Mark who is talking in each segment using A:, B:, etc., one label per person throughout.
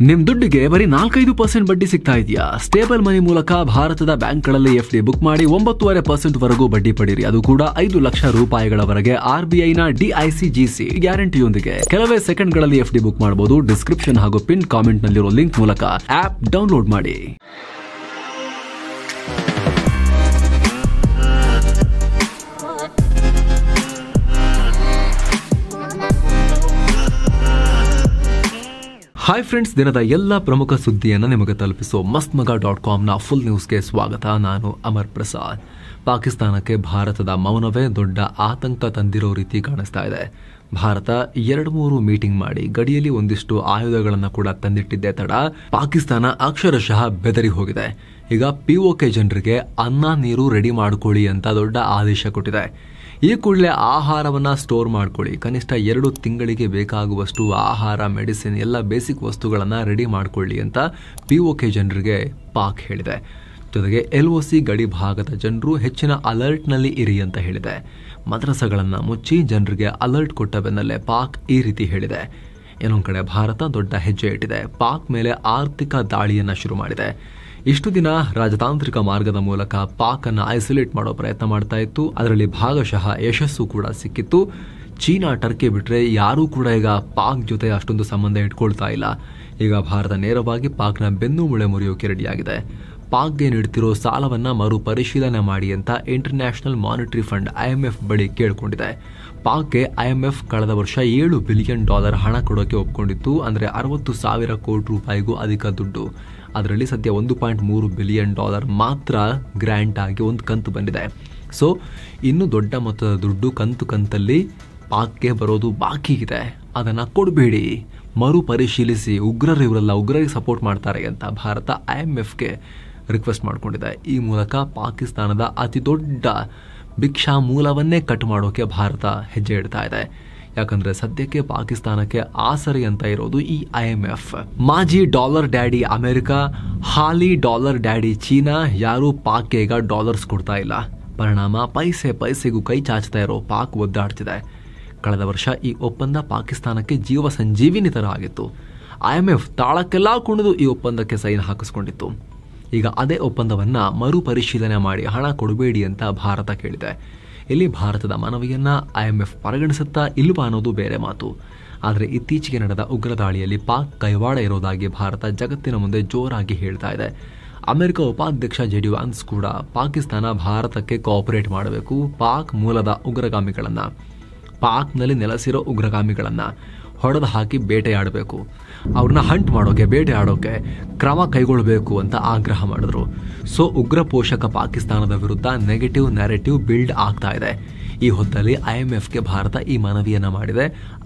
A: ನಿಮ್ ದುಡ್ಡಿಗೆ ಬರೀ 4-5% ಬಡ್ಡಿ ಸಿಗ್ತಾ ಇದೆಯಾ? ಸ್ಟೇಬಲ್ ಮನಿ ಮೂಲಕ ಭಾರತದ ಬ್ಯಾಂಕ್ಗಳಲ್ಲಿ ಎಫ್ಡಿ ಬುಕ್ ಮಾಡಿ 9.5% ವರೆಗೂ ಬಡ್ಡಿ ಪಡೀರಿ. ಅದು ಕೂಡ 5 ಲಕ್ಷ ರೂಪಾಯಿಗಳವರೆಗೆ RBIನ DICGC ಗ್ಯಾರಂಟಿಯೊಂದಿಗೆ. ಕೆಲವೇ ಸೆಕೆಂಡ್ಗಳಲ್ಲಿ ಎಫ್ಡಿ ಬುಕ್ ಮಾಡಬಹುದು. ಡಿಸ್ಕ್ರಿಪ್ಷನ್ ಹಾಗೂ ಪಿನ್ ಕಾಮೆಂಟ್ ನಲ್ಲಿರೋ ಲಿಂಕ್ ಮೂಲಕ ಆಪ್ ಡೌನ್ಲೋಡ್ ಮಾಡಿ. ಹಾಯ್ ಫ್ರೆಂಡ್ಸ್, ದಿನದ ಎಲ್ಲ ಪ್ರಮುಖ ಸುದ್ದಿಯನ್ನು ನಿಮಗೆ ತಲುಪಿಸೋ ಮಸ್ತ್ಮಗ.comನ ಫುಲ್ ನ್ಯೂಸ್ಗೆ ಸ್ವಾಗತ. ನಾನು ಅಮರ್ ಪ್ರಸಾದ್. ಪಾಕಿಸ್ತಾನಕ್ಕೆ ಭಾರತದ ಮೌನವೇ ದೊಡ್ಡ ಆತಂಕ ತಂದಿರೋ ರೀತಿ ಕಾಣಿಸ್ತಾ ಇದೆ. ಭಾರತ 2-3 ಮೀಟಿಂಗ್ ಮಾಡಿ ಗಡಿಯಲ್ಲಿ ಒಂದಿಷ್ಟು ಆಯುಧಗಳನ್ನು ಕೂಡ ತಂದಿಟ್ಟಿದ್ದೇ ತಡ ಪಾಕಿಸ್ತಾನ ಅಕ್ಷರಶಃ ಬೆದರಿ ಹೋಗಿದೆ. ಈಗ POK ಜನರಿಗೆ ಅನ್ನ ನೀರು ರೆಡಿ ಮಾಡ್ಕೊಳ್ಳಿ ಅಂತ ದೊಡ್ಡ ಆದೇಶ ಕೊಟ್ಟಿದೆ. ಈ ಕೂಡಲೇ ಆಹಾರವನ್ನು ಸ್ಟೋರ್ ಮಾಡ್ಕೊಳ್ಳಿ, ಕನಿಷ್ಠ 2 ತಿಂಗಳಿಗೆ ಬೇಕಾಗುವಷ್ಟು ಆಹಾರ, ಮೆಡಿಸಿನ್ ಎಲ್ಲ ಬೇಸಿಕ್ ವಸ್ತುಗಳನ್ನು ರೆಡಿ ಮಾಡ್ಕೊಳ್ಳಿ ಅಂತ POK ಜನರಿಗೆ ಪಾಕ್ ಹೇಳಿದೆ. ಜೊತೆಗೆ LOC ಗಡಿ ಭಾಗದ ಜನರು ಹೆಚ್ಚಿನ ಅಲರ್ಟ್ನಲ್ಲಿ ಇರಿ ಅಂತ ಹೇಳಿದೆ. ಮದ್ರಸಗಳನ್ನು ಮುಚ್ಚಿ ಜನರಿಗೆ ಅಲರ್ಟ್ ಕೊಟ್ಟ ಬೆನ್ನಲ್ಲೇ ಪಾಕ್ ಈ ರೀತಿ ಹೇಳಿದೆ. ಇನ್ನೊಂದು ಕಡೆ ಭಾರತ ದೊಡ್ಡ ಹೆಜ್ಜೆ ಇಟ್ಟಿದೆ. ಪಾಕ್ ಮೇಲೆ ಆರ್ಥಿಕ ದಾಳಿಯನ್ನು ಶುರು ಮಾಡಿದೆ. ಇಷ್ಟು ದಿನ ರಾಜತಾಂತ್ರಿಕ ಮಾರ್ಗದ ಮೂಲಕ ಪಾಕ್ ಅನ್ನು ಐಸೋಲೇಟ್ ಮಾಡೋ ಪ್ರಯತ್ನ ಮಾಡ್ತಾ ಇತ್ತು. ಅದರಲ್ಲಿ ಭಾಗಶಃ ಯಶಸ್ಸು ಕೂಡ ಸಿಕ್ಕಿತ್ತು. ಚೀನಾ, ಟರ್ಕಿ ಬಿಟ್ರೆ ಯಾರೂ ಕೂಡ ಈಗ ಪಾಕ್ ಜೊತೆ ಅಷ್ಟೊಂದು ಸಂಬಂಧ ಇಟ್ಕೊಳ್ತಾ ಇಲ್ಲ. ಈಗ ಭಾರತ ನೇರವಾಗಿ ಪಾಕ್ನ ಬೆನ್ನು ಮುಳೆ ಮುರಿಯೋಕೆ ರೆಡಿಯಾಗಿದೆ. ಪಾಕ್ಗೆ ನೀಡುತ್ತಿರೋ ಸಾಲವನ್ನು ಮರುಪರಿಶೀಲನೆ ಮಾಡಿ ಅಂತ ಇಂಟರ್ನ್ಯಾಷನಲ್ ಮಾನಿಟರಿ ಫಂಡ್ IMF ಬಳಿ ಕೇಳಿಕೊಂಡಿದೆ. ಪಾಕ್ಗೆ IMF ಕಳೆದ ವರ್ಷ $7 ಬಿಲಿಯನ್ ಹಣ ಕೊಡೋಕೆ ಒಪ್ಕೊಂಡಿತ್ತು. ಅಂದರೆ 60,000 ಕೋಟಿ ರೂಪಾಯಿಗೂ ಅಧಿಕ ದುಡ್ಡು. ಅದರಲ್ಲಿ ಸದ್ಯ $1.3 ಬಿಲಿಯನ್ ಮಾತ್ರ ಗ್ರ್ಯಾಂಟ್ ಆಗಿ ಒಂದು ಕಂತು ಬಂದಿದೆ. ಸೊ ಇನ್ನೂ ದೊಡ್ಡ ಮೊತ್ತದ ದುಡ್ಡು ಕಂತಲ್ಲಿ ಪಾಕ್ಗೆ ಬರೋದು ಬಾಕಿ ಇದೆ. ಅದನ್ನು ಕೊಡಬೇಡಿ, ಮರುಪರಿಶೀಲಿಸಿ. ಉಗ್ರರಿಗೆ ಸಪೋರ್ಟ್ ಮಾಡ್ತಾರೆ ಅಂತ ಭಾರತ IMFಗೆ ರಿಕ್ವೆಸ್ಟ್ ಮಾಡಿಕೊಂಡಿದೆ. ಈ ಮೂಲಕ ಪಾಕಿಸ್ತಾನದ ಅತಿ ದೊಡ್ಡ ಭಿಕ್ಷಾ ಮೂಲವನ್ನೇ ಕಟ್ ಮಾಡೋಕೆ ಭಾರತ ಹೆಜ್ಜೆ ಇಡ್ತಾ ಇದೆ. ಯಾಕಂದ್ರೆ ಸದ್ಯಕ್ಕೆ ಪಾಕಿಸ್ತಾನಕ್ಕೆ ಆಸರೆ ಅಂತ ಇರೋದು ಈ IMF. ಮಾಜಿ ಡಾಲರ್ ಡ್ಯಾಡಿ ಅಮೆರಿಕ, ಹಾಲಿ ಡಾಲರ್ ಡ್ಯಾಡಿ ಚೀನಾ, ಯಾರೂ ಪಾಕ್ಗೆ ಈಗ ಡಾಲರ್ಸ್ ಕೊಡ್ತಾ ಇಲ್ಲ. ಪರಿಣಾಮ ಪೈಸೆಗೂ ಕೈ ಚಾಚ್ತಾ ಇರೋ ಪಾಕ್ ಒದ್ದಾಡ್ತಿದೆ. ಕಳೆದ ವರ್ಷ ಈ ಒಪ್ಪಂದ ಪಾಕಿಸ್ತಾನಕ್ಕೆ ಜೀವ ಸಂಜೀವಿನಿ ತರ ಆಗಿತ್ತು. IMF ತಾಳಕ್ಕೆಲ್ಲ ಕುಣಿದು ಈ ಒಪ್ಪಂದಕ್ಕೆ ಸೈನ್ ಹಾಕಿಸ್ಕೊಂಡಿತ್ತು. ಈಗ ಅದೇ ಒಪ್ಪಂದವನ್ನ ಮರುಪರಿಶೀಲನೆ ಮಾಡಿ ಹಣ ಕೊಡಬೇಡಿ ಅಂತ ಭಾರತ ಕೇಳಿದೆ. ಇಲ್ಲಿ ಭಾರತದ ಮನವಿಯನ್ನ IMF ಪರಿಗಣಿಸುತ್ತಾ ಇಲ್ವಾ ಅನ್ನೋದು ಬೇರೆ ಮಾತು. ಆದರೆ ಇತ್ತೀಚೆಗೆ ನಡೆದ ಉಗ್ರ ದಾಳಿಯಲ್ಲಿ ಪಾಕ್ ಕೈವಾಡ ಇರೋದಾಗಿ ಭಾರತ ಜಗತ್ತಿನ ಮುಂದೆ ಜೋರಾಗಿ ಹೇಳ್ತಾ ಇದೆ. ಅಮೆರಿಕ ಉಪಾಧ್ಯಕ್ಷ JD ವ್ಯಾನ್ಸ್ ಕೂಡ ಪಾಕಿಸ್ತಾನ ಭಾರತಕ್ಕೆ ಕೋಆಪರೇಟ್ ಮಾಡಬೇಕು, ಪಾಕ್ ಮೂಲದ ಉಗ್ರಗಾಮಿಗಳನ್ನ, ಪಾಕ್ನಲ್ಲಿ ನೆಲೆಸಿರೋ ಉಗ್ರಗಾಮಿಗಳನ್ನ ಹೊಡೆದು ಹಾಕಿ ಬೇಟೆಯಾಡಬೇಕು, ಅವ್ರನ್ನ ಹಂಟ್ ಮಾಡೋಕೆ, ಬೇಟೆಯಾಡೋಕೆ ಕ್ರಮ ಕೈಗೊಳ್ಳಬೇಕು ಅಂತ ಆಗ್ರಹ ಮಾಡಿದ್ರು. ಸೊ ಉಗ್ರ ಪೋಷಕ ಪಾಕಿಸ್ತಾನದ ವಿರುದ್ಧ ನೆಗೆಟಿವ್ ನ್ಯಾರೇಟಿವ್ ಬಿಲ್ಡ್ ಆಗ್ತಾ ಇದೆ. ಈ ಹೊತ್ತಲ್ಲಿ IMFಗೆ ಭಾರತ ಈ ಮನವಿಯನ್ನ ಮಾಡಿದೆ.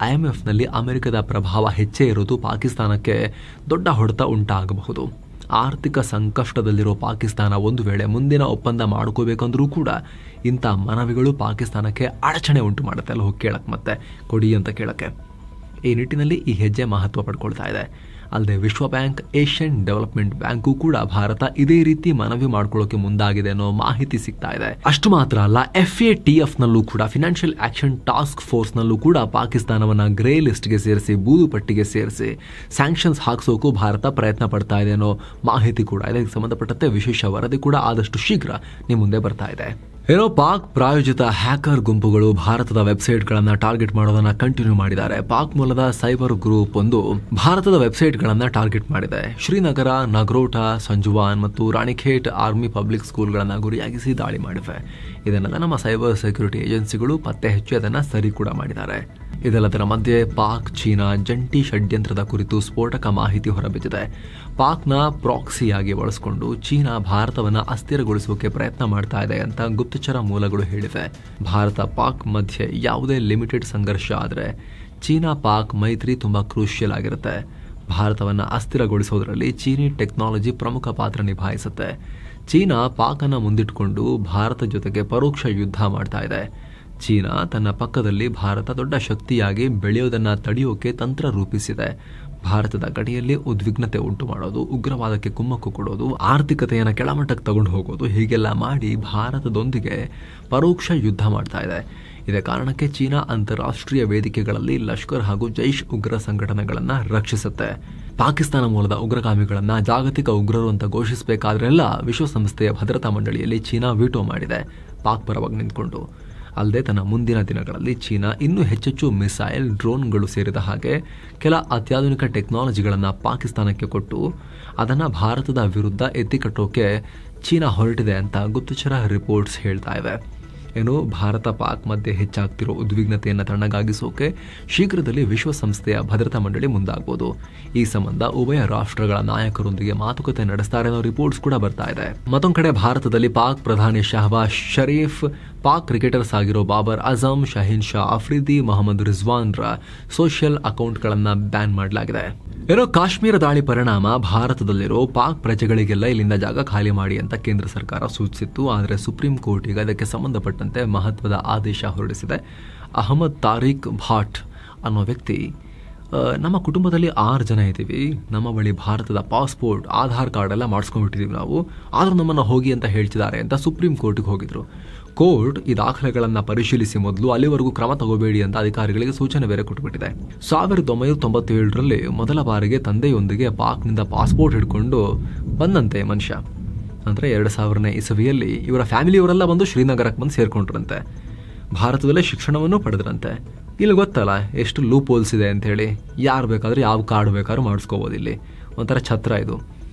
A: IMFನಲ್ಲಿ ಅಮೆರಿಕದ ಪ್ರಭಾವ ಹೆಚ್ಚೇ ಇರೋದು ಪಾಕಿಸ್ತಾನಕ್ಕೆ ದೊಡ್ಡ ಹೊಡೆತ ಉಂಟಾಗಬಹುದು. ಆರ್ಥಿಕ ಸಂಕಷ್ಟದಲ್ಲಿರೋ ಪಾಕಿಸ್ತಾನ ಒಂದು ವೇಳೆ ಮುಂದಿನ ಒಪ್ಪಂದ ಮಾಡ್ಕೋಬೇಕಂದ್ರೂ ಕೂಡ ಇಂಥ ಮನವಿಗಳು ಪಾಕಿಸ್ತಾನಕ್ಕೆ ಅಡಚಣೆ ಉಂಟು ಮಾಡುತ್ತೆ. ಅಲ್ಲಿ ಹೋಗಿ ಕೇಳಕ್ಕೆ, ಮತ್ತೆ ಕೊಡಿ ಅಂತ ಕೇಳಕ್ಕೆ. ಈ ನಿಟ್ಟಿನಲ್ಲಿ ಈ ಹೆಜ್ಜೆ ಮಹತ್ವ ಪಡ್ಕೊಳ್ತಾ ಇದೆ. ಅಲ್ಲದೆ ವಿಶ್ವ ಬ್ಯಾಂಕ್, ಏಷ್ಯನ್ ಡೆವಲಪ್ಮೆಂಟ್ ಬ್ಯಾಂಕು ಕೂಡ ಭಾರತ ಇದೇ ರೀತಿ ಮನವಿ ಮಾಡ್ಕೊಳ್ಳೋಕೆ ಮುಂದಾಗಿದೆ ಅನ್ನೋ ಮಾಹಿತಿ ಸಿಗ್ತಾ ಇದೆ. ಅಷ್ಟು ಮಾತ್ರ ಅಲ್ಲ, FATF ನಲ್ಲೂ ಕೂಡ, ಫಿನಾನ್ಷಿಯಲ್ ಆಕ್ಷನ್ ಟಾಸ್ಕ್ ಫೋರ್ಸ್ ನಲ್ಲೂ ಕೂಡ ಪಾಕಿಸ್ತಾನವನ್ನ ಗ್ರೇ ಲಿಸ್ಟ್ಗೆ ಸೇರಿಸಿ, ಬೂದು ಪಟ್ಟಿಗೆ ಸೇರಿಸಿ ಸ್ಯಾಂಕ್ಷನ್ಸ್ ಹಾಕ್ಸೋಕು ಭಾರತ ಪ್ರಯತ್ನ ಪಡ್ತಾ ಇದೆ ಅನ್ನೋ ಮಾಹಿತಿ ಕೂಡ ಇದೆ. ಇದಕ್ಕೆ ಸಂಬಂಧಪಟ್ಟಂತೆ ವಿಶೇಷ ವರದಿ ಕೂಡ ಆದಷ್ಟು ಶೀಘ್ರ ನಿಮ್ಮ ಮುಂದೆ ಬರ್ತಾ ಇದೆ. ಪಾಕ್ ಪ್ರಾಯೋಜಿತ ಹ್ಯಾಕರ್ ಗುಂಪುಗಳು ಭಾರತದ ವೆಬ್ಸೈಟ್ಗಳನ್ನ ಟಾರ್ಗೆಟ್ ಮಾಡೋದನ್ನ ಕಂಟಿನ್ಯೂ ಮಾಡಿದ್ದಾರೆ. ಪಾಕ್ ಮೂಲದ ಸೈಬರ್ ಗ್ರೂಪ್ ಒಂದು ಭಾರತದ ವೆಬ್ಸೈಟ್ಗಳನ್ನ ಟಾರ್ಗೆಟ್ ಮಾಡಿದೆ. ಶ್ರೀನಗರ, ನಗ್ರೋಟಾ, ಸಂಜುವಾನ್ ಮತ್ತು ರಾಣಿಖೇಟ್ ಆರ್ಮಿ ಪಬ್ಲಿಕ್ ಸ್ಕೂಲ್ಗಳನ್ನ ಗುರಿಯಾಗಿಸಿ ದಾಳಿ ಮಾಡಿವೆ. ಇದನ್ನೆಲ್ಲ ನಮ್ಮ ಸೈಬರ್ ಸೆಕ್ಯೂರಿಟಿ ಏಜೆನ್ಸಿಗಳು ಪತ್ತೆ ಹಚ್ಚಿ ಅದನ್ನ ಸರಿ ಕೂಡ ಮಾಡಿದ್ದಾರೆ. ಇದೆಲ್ಲದರ ಮಧ್ಯೆ ಪಾಕ್ ಚೀನಾ ಜಂಟಿ ಷಡ್ಯಂತ್ರದ ಕುರಿತು ಸ್ಫೋಟಕ ಮಾಹಿತಿ ಹೊರಬಿದ್ದಿದೆ. ಪಾಕ್ನ ಪ್ರಾಕ್ಸಿಯಾಗಿ ಬಳಸಿಕೊಂಡು ಚೀನಾ ಭಾರತವನ್ನ ಅಸ್ಥಿರಗೊಳಿಸೋಕೆ ಪ್ರಯತ್ನ ಮಾಡ್ತಾ ಇದೆ ಅಂತ ಗುಪ್ತಚರ ಮೂಲಗಳು ಹೇಳಿವೆ. ಭಾರತ ಪಾಕ್ ಮಧ್ಯೆ ಯಾವುದೇ ಲಿಮಿಟೆಡ್ ಸಂಘರ್ಷ ಆದರೆ ಚೀನಾ ಪಾಕ್ ಮೈತ್ರಿ ತುಂಬಾ ಕ್ರೂಷಿಯಲ್ ಆಗಿರುತ್ತೆ. ಭಾರತವನ್ನ ಅಸ್ಥಿರಗೊಳಿಸೋದ್ರಲ್ಲಿ ಚೀನಿ ಟೆಕ್ನಾಲಜಿ ಪ್ರಮುಖ ಪಾತ್ರ ನಿಭಾಯಿಸುತ್ತೆ. ಚೀನಾ ಪಾಕನ್ನು ಮುಂದಿಟ್ಟುಕೊಂಡು ಭಾರತ ಜೊತೆಗೆ ಪರೋಕ್ಷ ಯುದ್ಧ ಮಾಡ್ತಾ ಇದೆ. ಚೀನಾ ತನ್ನ ಪಕ್ಕದಲ್ಲಿ ಭಾರತ ದೊಡ್ಡ ಶಕ್ತಿಯಾಗಿ ಬೆಳೆಯೋದನ್ನ ತಡೆಯೋಕೆ ತಂತ್ರ ರೂಪಿಸಿದೆ. ಭಾರತದ ಗಡಿಯಲ್ಲಿ ಉದ್ವಿಗ್ನತೆ ಉಂಟು ಮಾಡೋದು, ಉಗ್ರವಾದಕ್ಕೆ ಕುಮ್ಮಕ್ಕು ಕೊಡೋದು, ಆರ್ಥಿಕತೆಯನ್ನು ಕೆಳಮಟ್ಟಕ್ಕೆ ತಗೊಂಡು ಹೋಗೋದು, ಹೀಗೆಲ್ಲ ಮಾಡಿ ಭಾರತದೊಂದಿಗೆ ಪರೋಕ್ಷ ಯುದ್ಧ ಮಾಡ್ತಾ ಇದೆ. ಇದೇ ಕಾರಣಕ್ಕೆ ಚೀನಾ ಅಂತಾರಾಷ್ಟ್ರೀಯ ವೇದಿಕೆಗಳಲ್ಲಿ ಲಷ್ಕರ್ ಹಾಗೂ ಜೈಷ್ ಉಗ್ರ ಸಂಘಟನೆಗಳನ್ನು ರಕ್ಷಿಸುತ್ತೆ. ಪಾಕಿಸ್ತಾನ ಮೂಲದ ಉಗ್ರಗಾಮಿಗಳನ್ನು ಜಾಗತಿಕ ಉಗ್ರರು ಅಂತ ಘೋಷಿಸಬೇಕಾದ್ರೆಲ್ಲ ವಿಶ್ವಸಂಸ್ಥೆಯ ಭದ್ರತಾ ಮಂಡಳಿಯಲ್ಲಿ ಚೀನಾ ವಿಟೋ ಮಾಡಿದೆ, ಪಾಕ್ ಪರವಾಗಿ ನಿಂತ್ಕೊಂಡು. ಅಲ್ಲದೆ ತನ್ನ ಮುಂದಿನ ದಿನಗಳಲ್ಲಿ ಚೀನಾ ಇನ್ನೂ ಹೆಚ್ಚೆಚ್ಚು ಮಿಸೈಲ್, ಡ್ರೋನ್ಗಳು ಸೇರಿದ ಹಾಗೆ ಕೆಲ ಅತ್ಯಾಧುನಿಕ ಟೆಕ್ನಾಲಜಿಗಳನ್ನು ಪಾಕಿಸ್ತಾನಕ್ಕೆ ಕೊಟ್ಟು ಅದನ್ನು ಭಾರತದ ವಿರುದ್ಧ ಎತ್ತಿಕಟ್ಟೋಕೆ ಚೀನಾ ಹೊರಟಿದೆ ಅಂತ ಗುಪ್ತಚರ ರಿಪೋರ್ಟ್ಸ್ ಹೇಳ್ತಾ ಇವೆ. ಏನು, ಭಾರತ ಪಾಕ್ ಮಧ್ಯೆ ಹೆಚ್ಚಾಗ್ತಿರೋ ಉದ್ವಿಗ್ನತೆಯನ್ನು ತಣ್ಣಗಾಗಿಸೋಕೆ ಶೀಘ್ರದಲ್ಲಿ ವಿಶ್ವಸಂಸ್ಥೆಯ ಭದ್ರತಾ ಮಂಡಳಿ ಮುಂದಾಗಬಹುದು. ಈ ಸಂಬಂಧ ಉಭಯ ರಾಷ್ಟ್ರಗಳ ನಾಯಕರೊಂದಿಗೆ ಮಾತುಕತೆ ನಡೆಸ್ತಾರೆ ಅನ್ನೋ ರಿಪೋರ್ಟ್ಸ್ ಕೂಡ ಬರ್ತಾ ಇದೆ. ಮತ್ತೊಂದು ಕಡೆ ಭಾರತದಲ್ಲಿ ಪಾಕ್ ಪ್ರಧಾನಿ ಶಹಬಾಜ್ ಶರೀಫ್, ಪಾಕ್ ಕ್ರಿಕೆಟರ್ಸ್ ಆಗಿರೋ ಬಾಬರ್ ಅಜಮ್, ಶಹೀನ್ ಶಾ ಅಫ್ರಿದಿ, ಮೊಹಮ್ಮದ್ ರಿಜ್ವಾನ್ರ ಸೋಷಿಯಲ್ ಅಕೌಂಟ್ಗಳನ್ನು ಬ್ಯಾನ್ ಮಾಡಲಾಗಿದೆ. ಏನೋ ಕಾಶ್ಮೀರ ದಾಳಿ ಪರಿಣಾಮ ಭಾರತದಲ್ಲಿರೋ ಪಾಕ್ ಪ್ರಜೆಗಳಿಗೆಲ್ಲ ಇಲ್ಲಿಂದ ಜಾಗ ಖಾಲಿ ಮಾಡಿ ಅಂತ ಕೇಂದ್ರ ಸರ್ಕಾರ ಸೂಚಿಸಿತ್ತು. ಆದರೆ ಸುಪ್ರೀಂ ಕೋರ್ಟ್ ಈಗ ಅದಕ್ಕೆ ಸಂಬಂಧಪಟ್ಟಂತೆ ಮಹತ್ವದ ಆದೇಶ ಹೊರಡಿಸಿದೆ. ಅಹಮದ್ ತಾರಿಕ್ ಭಾಟ್ ಅನ್ನೋ ವ್ಯಕ್ತಿ, ನಮ್ಮ ಕುಟುಂಬದಲ್ಲಿ 6 ಜನ ಇದ್ದೀವಿ, ನಮ್ಮ ಬಳಿ ಭಾರತದ ಪಾಸ್ಪೋರ್ಟ್, ಆಧಾರ್ ಕಾರ್ಡ್ ಎಲ್ಲ ಮಾಡಿಸ್ಕೊಂಡ್ಬಿಟ್ಟಿದ್ದೀವಿ ನಾವು, ಆದರೂ ನಮ್ಮನ್ನು ಹೋಗಿ ಅಂತ ಹೇಳ್ತಿದ್ದಾರೆ ಅಂತ ಸುಪ್ರೀಂ ಕೋರ್ಟ್ಗೆ ಹೋಗಿದ್ರು. ಕೋರ್ಟ್ ಈ ದಾಖಲೆಗಳನ್ನು ಪರಿಶೀಲಿಸಿ ಮೊದಲು ಅಲ್ಲಿವರೆಗೂ ಕ್ರಮ ತಗೋಬೇಡಿ ಅಂತ ಅಧಿಕಾರಿಗಳಿಗೆ ಸೂಚನೆ ಬೇರೆ ಕೊಟ್ಟುಬಿಟ್ಟಿದೆ. 1997ರಲ್ಲಿ ಮೊದಲ ಬಾರಿಗೆ ತಂದೆಯೊಂದಿಗೆ ಪಾಕ್ನಿಂದ ಪಾಸ್ಪೋರ್ಟ್ ಹಿಡ್ಕೊಂಡು ಬಂದಂತೆ ಮನುಷ್ಯ. ಅಂದರೆ 2000ನೇ ಇಸವಿಯಲ್ಲಿ ಇವರ ಫ್ಯಾಮಿಲಿಯವರೆಲ್ಲ ಬಂದು ಶ್ರೀನಗರಕ್ಕೆ ಬಂದು ಸೇರ್ಕೊಂಡ್ರಂತೆ. ಭಾರತದಲ್ಲೇ ಶಿಕ್ಷಣವನ್ನು ಪಡೆದ್ರಂತೆ. ಇಲ್ಲಿ ಗೊತ್ತಲ್ಲ ಎಷ್ಟು ಲೂಪ್ ಹೋಲ್ಸ್ ಇದೆ ಅಂಥೇಳಿ, ಯಾರು ಬೇಕಾದರೂ ಯಾವ ಕಾರ್ಡ್ ಬೇಕಾದ್ರೂ ಮಾಡಿಸ್ಕೋಬೋದು. ಇಲ್ಲಿ ಒಂಥರ ಛತ್ರ ಇದು.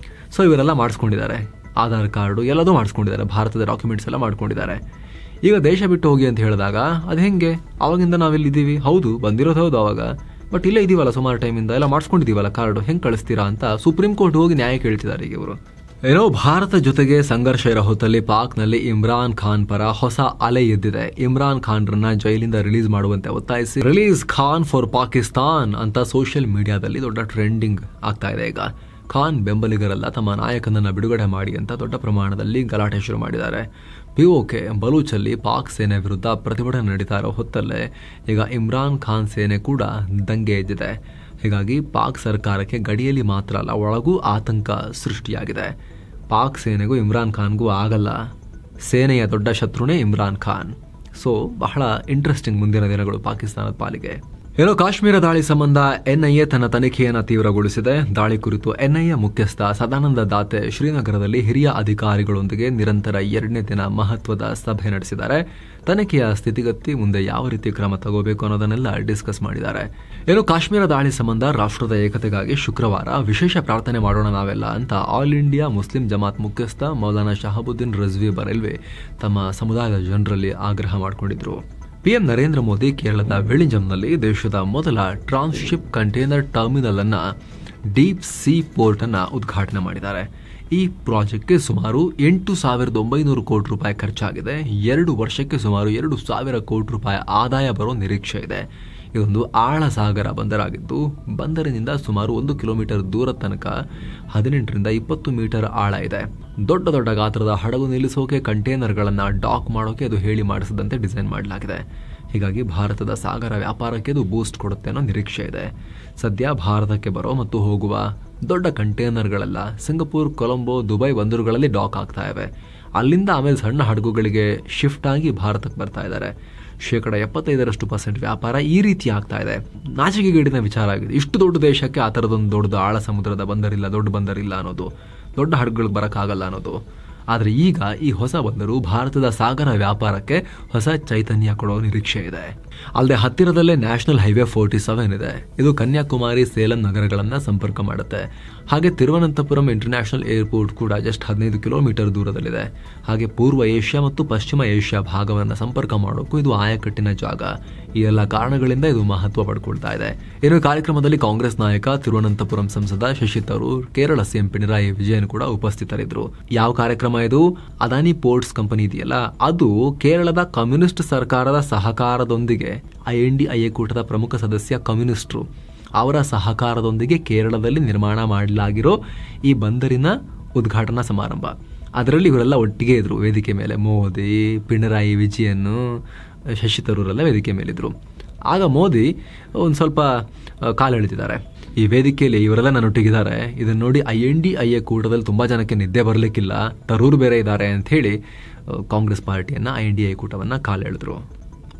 A: ಸೊ ಇವರೆಲ್ಲ ಮಾಡಿಸ್ಕೊಂಡಿದ್ದಾರೆ, ಆಧಾರ್ ಕಾರ್ಡು ಎಲ್ಲದೂ ಮಾಡಿಸ್ಕೊಂಡಿದ್ದಾರೆ, ಭಾರತದ ಡಾಕ್ಯುಮೆಂಟ್ಸ್ ಎಲ್ಲ ಮಾಡ್ಕೊಂಡಿದ್ದಾರೆ. ಈಗ ದೇಶ ಬಿಟ್ಟು ಹೋಗಿ ಅಂತ ಹೇಳಿದಾಗ ಅದು ಹೆಂಗೆ? ಅವಾಗಿಂದ ನಾವಿಲ್ಲಿದ್ದೀವಿ, ಹೌದು ಬಂದಿರೋದು ಹೌದು ಅವಾಗ, ಬಟ್ ಇಲ್ಲೇ ಇದ್ದೀವಲ್ಲ ಸುಮಾರು ಟೈಮಿಂದ, ಎಲ್ಲ ಮಾಡಿಸ್ಕೊಂಡಿದ್ದೀವಲ್ಲ ಕಾರ್ಡು, ಹೆಂಗೆ ಕಳಿಸ್ತೀರಾ ಅಂತ ಸುಪ್ರೀಂ ಕೋರ್ಟ್ ಹೋಗಿ ನ್ಯಾಯ ಕೇಳ್ತಿದ್ದಾರೆ ಈಗ ಇವರು. ಏನೋ ಭಾರತ ಜೊತೆಗೆ ಸಂಘರ್ಷ ಇರೋ ಹೊತ್ತಲ್ಲಿ ಪಾಕ್ನಲ್ಲಿ ಇಮ್ರಾನ್ ಖಾನ್ ಪರ ಹೊಸ ಅಲೆ ಎದ್ದಿದೆ. ಇಮ್ರಾನ್ ಖಾನ್ರನ್ನ ಜೈಲಿಂದ ರಿಲೀಸ್ ಮಾಡುವಂತೆ ಒತ್ತಾಯಿಸಿ ರಿಲೀಸ್ ಖಾನ್ ಫಾರ್ ಪಾಕಿಸ್ತಾನ್ ಅಂತ ಸೋಷಿಯಲ್ ಮೀಡಿಯಾದಲ್ಲಿ ದೊಡ್ಡ ಟ್ರೆಂಡಿಂಗ್ ಆಗ್ತಾ ಇದೆ. ಈಗ ಖಾನ್ ಬೆಂಬಲಿಗರೆಲ್ಲ ತಮ್ಮ ನಾಯಕನನ್ನು ಬಿಡುಗಡೆ ಮಾಡಿ ಅಂತ ದೊಡ್ಡ ಪ್ರಮಾಣದಲ್ಲಿ ಗಲಾಟೆ ಶುರು ಮಾಡಿದ್ದಾರೆ. POK ಬಲೂಚಲ್ಲಿ ಪಾಕ್ ಸೇನೆ ವಿರುದ್ಧ ಪ್ರತಿಭಟನೆ ನಡೀತಾ ಇರೋ ಹೊತ್ತಲ್ಲೇ ಈಗ ಇಮ್ರಾನ್ ಖಾನ್ ಸೇನೆ ಕೂಡ ದಂಗೆ ಎದ್ದಿದೆ. ಹೀಗಾಗಿ ಪಾಕ್ ಸರ್ಕಾರಕ್ಕೆ ಗಡಿಯಲ್ಲಿ ಮಾತ್ರ ಅಲ್ಲ ಒಳಗೂ ಆತಂಕ ಸೃಷ್ಟಿಯಾಗಿದೆ. ಪಾಕ್ ಸೇನೆಗೂ ಇಮ್ರಾನ್ ಖಾನ್ಗೂ ಆಗಲ್ಲ, ಸೇನೆಯ ದೊಡ್ಡ ಶತ್ರುನೇ ಇಮ್ರಾನ್ ಖಾನ್. ಸೊ ಬಹಳ ಇಂಟ್ರೆಸ್ಟಿಂಗ್ ಮುಂದಿನ ದಿನಗಳು ಪಾಕಿಸ್ತಾನದ ಪಾಲಿಗೆ. ಏನೋ ಕಾಶ್ಮೀರ ದಾಳಿ ಸಂಬಂಧ NIA ತನ್ನ ತನಿಖೆಯನ್ನು ತೀವ್ರಗೊಳಿಸಿದೆ. ದಾಳಿ ಕುರಿತು NIA ಮುಖ್ಯಸ್ಥ ಸದಾನಂದ ದಾತೆ ಶ್ರೀನಗರದಲ್ಲಿ ಹಿರಿಯ ಅಧಿಕಾರಿಗಳೊಂದಿಗೆ ನಿರಂತರ 2ನೇ ದಿನ ಮಹತ್ವದ ಸಭೆ ನಡೆಸಿದ್ದಾರೆ. ತನಿಖೆಯ ಸ್ಥಿತಿಗತಿ, ಮುಂದೆ ಯಾವ ರೀತಿ ಕ್ರಮ ತಗೋಬೇಕು ಅನ್ನೋದನ್ನೆಲ್ಲ ಡಿಸ್ಕಸ್ ಮಾಡಿದ್ದಾರೆ. ಏನು, ಕಾಶ್ಮೀರ ದಾಳಿ ಸಂಬಂಧ ರಾಷ್ಟ್ರದ ಏಕತೆಗಾಗಿ ಶುಕ್ರವಾರ ವಿಶೇಷ ಪ್ರಾರ್ಥನೆ ಮಾಡೋಣ ನಾವೆಲ್ಲ ಅಂತ ಆಲ್ ಇಂಡಿಯಾ ಮುಸ್ಲಿಂ ಜಮಾತ್ ಮುಖ್ಯಸ್ಥ ಮೌಲಾನಾ ಶಹಾಬುದ್ದೀನ್ ರಿಜ್ವಿ ಬರೆಲ್ವಿ ತಮ್ಮ ಸಮುದಾಯದ ಜನರಲ್ಲಿ ಆಗ್ರಹ ಮಾಡಿಕೊಂಡಿದ್ರು. PM ನರೇಂದ್ರ ಮೋದಿ ಕೇರಳದ ವಿಳಿಂಜಂನಲ್ಲಿ ದೇಶದ ಮೊದಲ ಟ್ರಾನ್ಸ್ಶಿಪ್ ಕಂಟೈನರ್ ಟರ್ಮಿನಲ್ ಅನ್ನ ಡೀಪ್ ಸೀ ಪೋರ್ಟ್ ಅನ್ನ ಉದ್ಘಾಟನೆ ಮಾಡಿದ್ದಾರೆ. ಈ ಪ್ರಾಜೆಕ್ಟ್ಗೆ ಸುಮಾರು 8,900 ಕೋಟಿ ರೂಪಾಯಿ ಖರ್ಚಾಗಿದೆ. 2 ವರ್ಷಕ್ಕೆ ಸುಮಾರು 2,000 ಕೋಟಿ ರೂಪಾಯಿ ಆದಾಯ ಬರೋ ನಿರೀಕ್ಷೆ ಇದೆ. ಇದೊಂದು ಆಳ ಸಾಗರ ಬಂದರಾಗಿದ್ದು ಬಂದರಿನಿಂದ ಸುಮಾರು 1 ಕಿಲೋಮೀಟರ್ ದೂರ ತನಕ 18ರಿಂದ 20 ಮೀಟರ್ ಆಳ ಇದೆ. ದೊಡ್ಡ ದೊಡ್ಡ ಗಾತ್ರದ ಹಡಗು ನಿಲ್ಲಿಸೋಕೆ, ಕಂಟೈನರ್ಗಳನ್ನು ಡಾಕ್ ಮಾಡೋಕೆ ಅದು ಹೇಳಿ ಮಾಡಿಸದಂತೆ ಡಿಸೈನ್ ಮಾಡಲಾಗಿದೆ. ಹೀಗಾಗಿ ಭಾರತದ ಸಾಗರ ವ್ಯಾಪಾರಕ್ಕೆ ಅದು ಬೂಸ್ಟ್ ಕೊಡುತ್ತೆ ಅನ್ನೋ ನಿರೀಕ್ಷೆ ಇದೆ. ಸದ್ಯ ಭಾರತಕ್ಕೆ ಬರೋ ಮತ್ತು ಹೋಗುವ ದೊಡ್ಡ ಕಂಟೈನರ್ಗಳೆಲ್ಲ ಸಿಂಗಪುರ್, ಕೊಲಂಬೋ, ದುಬೈ ಬಂದರುಗಳಲ್ಲಿ ಡಾಕ್ ಆಗ್ತಾ ಇವೆ. ಅಲ್ಲಿಂದ ಆಮೇಲೆ ಸಣ್ಣ ಹಡಗುಗಳಿಗೆ ಶಿಫ್ಟ್ ಆಗಿ ಭಾರತಕ್ಕೆ ಬರ್ತಾ ಇದ್ದಾರೆ. 75% ವ್ಯಾಪಾರ ಈ ರೀತಿ ಆಗ್ತಾ ಇದೆ. ನಾಚಿಕೆಗೇಡಿನ ವಿಚಾರ ಆಗಿದೆ. ಇಷ್ಟು ದೊಡ್ಡ ದೇಶಕ್ಕೆ ಆ ಥರದೊಂದು ದೊಡ್ಡ ಆಳ ಸಮುದ್ರದ ಬಂದರಿಲ್ಲ, ದೊಡ್ಡ ಬಂದರಿಲ್ಲ ಅನ್ನೋದು, ದೊಡ್ಡ ಹಡಗುಗಳಿಗೆ ಬರೋಕ್ಕಾಗಲ್ಲ ಅನ್ನೋದು. ಆದರೆ ಈಗ ಈ ಹೊಸ ಬಂದರು ಭಾರತದ ಸಾಗರ ವ್ಯಾಪಾರಕ್ಕೆ ಹೊಸ ಚೈತನ್ಯ ಕೊಡೋ ನಿರೀಕ್ಷೆ ಇದೆ. ಅಲ್ಲದೆ ಹತ್ತಿರದಲ್ಲೇ ನ್ಯಾಷನಲ್ ಹೈವೇ 47 ಇದೆ. ಇದು ಕನ್ಯಾಕುಮಾರಿ, ಸೇಲಂ ನಗರಗಳನ್ನು ಸಂಪರ್ಕ ಮಾಡುತ್ತೆ. ಹಾಗೆ ತಿರುವನಂತಪುರಂ ಇಂಟರ್ನ್ಯಾಷನಲ್ ಏರ್ಪೋರ್ಟ್ ಕೂಡ ಜಸ್ಟ್ 15 ಕಿಲೋಮೀಟರ್ ದೂರದಲ್ಲಿದೆ. ಹಾಗೆ ಪೂರ್ವ ಏಷ್ಯಾ ಮತ್ತು ಪಶ್ಚಿಮ ಏಷ್ಯಾ ಭಾಗವನ್ನು ಸಂಪರ್ಕ ಮಾಡೋಕ್ಕೂ ಇದು ಆಯಕಟ್ಟಿನ ಜಾಗ. ಈ ಎಲ್ಲ ಕಾರಣಗಳಿಂದ ಇದು ಮಹತ್ವ ಪಡ್ಕೊಳ್ತಾ ಇದೆ. ಇನ್ನು ಕಾರ್ಯಕ್ರಮದಲ್ಲಿ ಕಾಂಗ್ರೆಸ್ ನಾಯಕ, ತಿರುವನಂತಪುರಂ ಸಂಸದ ಶಶಿ ತರೂರ್, ಕೇರಳ CM ಪಿಣರಾಯಿ ವಿಜಯನ್ ಕೂಡ ಉಪಸ್ಥಿತರಿದ್ದರು. ಯಾವ ಕಾರ್ಯಕ್ರಮ ಇದು? ಅದಾನಿ ಪೋರ್ಟ್ಸ್ ಕಂಪನಿ ಇದೆಯಲ್ಲ, ಅದು ಕೇರಳದ ಕಮ್ಯುನಿಸ್ಟ್ ಸರ್ಕಾರದ ಸಹಕಾರದೊಂದಿಗೆ INDIA ಕೂಟದ ಪ್ರಮುಖ ಸದಸ್ಯ ಕಮ್ಯುನಿಸ್ಟರು ಅವರ ಸಹಕಾರದೊಂದಿಗೆ ಕೇರಳದಲ್ಲಿ ನಿರ್ಮಾಣ ಮಾಡಲಾಗಿರೋ ಈ ಬಂದರಿನ ಉದ್ಘಾಟನಾ ಸಮಾರಂಭ. ಅದರಲ್ಲಿ ಇವರೆಲ್ಲ ಒಟ್ಟಿಗೆ ಇದ್ರು ವೇದಿಕೆ ಮೇಲೆ. ಮೋದಿ, ಪಿಣರಾಯಿ ವಿಜಯನ್, ಶಶಿ ತರೂರೆಲ್ಲ ವೇದಿಕೆ ಮೇಲಿದ್ರು. ಆಗ ಮೋದಿ ಒಂದು ಸ್ವಲ್ಪ ಕಾಲೆಳೆದಿದ್ದಾರೆ. ಈ ವೇದಿಕೆಯಲ್ಲಿ ಇವರೆಲ್ಲ ನನ್ನೊಟ್ಟಿಗಿದ್ದಾರೆ, ಇದನ್ನು ನೋಡಿ INDIA ಕೂಟದಲ್ಲಿ ತುಂಬ ಜನಕ್ಕೆ ನಿದ್ದೆ ಬರಲಿಕ್ಕಿಲ್ಲ, ತರೂರು ಬೇರೆ ಇದ್ದಾರೆ ಅಂತ ಹೇಳಿ ಕಾಂಗ್ರೆಸ್ ಪಾರ್ಟಿಯನ್ನು INDIA ಕೂಟವನ್ನು ಕಾಲೆಳೆದ್ರು.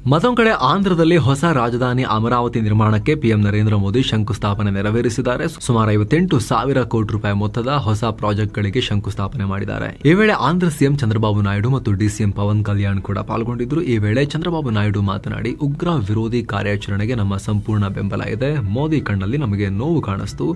A: ಮತ್ತೊಂದು ಕಡೆ ಆಂಧ್ರದಲ್ಲಿ ಹೊಸ ರಾಜಧಾನಿ ಅಮರಾವತಿ ನಿರ್ಮಾಣಕ್ಕೆ ಪಿಎಂ ನರೇಂದ್ರ ಮೋದಿ ಶಂಕುಸ್ಥಾಪನೆ ನೆರವೇರಿಸಿದ್ದಾರೆ. ಸುಮಾರು 58,000 ಕೋಟಿ ರೂಪಾಯಿ ಮೊತ್ತದ ಹೊಸ ಪ್ರಾಜೆಕ್ಟ್ಗಳಿಗೆ ಶಂಕುಸ್ಥಾಪನೆ ಮಾಡಿದ್ದಾರೆ. ಈ ವೇಳೆ ಆಂಧ್ರ ಸಿಎಂ ಚಂದ್ರಬಾಬು ನಾಯ್ಡು ಮತ್ತು ಡಿಸಿಎಂ ಪವನ್ ಕಲ್ಯಾಣ್ ಕೂಡ ಪಾಲ್ಗೊಂಡಿದ್ರು. ಈ ವೇಳೆ ಚಂದ್ರಬಾಬು ನಾಯ್ಡು ಮಾತನಾಡಿ, ಉಗ್ರ ವಿರೋಧಿ ಕಾರ್ಯಾಚರಣೆಗೆ ನಮ್ಮ ಸಂಪೂರ್ಣ ಬೆಂಬಲ ಇದೆ. ಮೋದಿ ಕಣ್ಣಲ್ಲಿ ನಮಗೆ ನೋವು ಕಾಣಿಸ್ತು.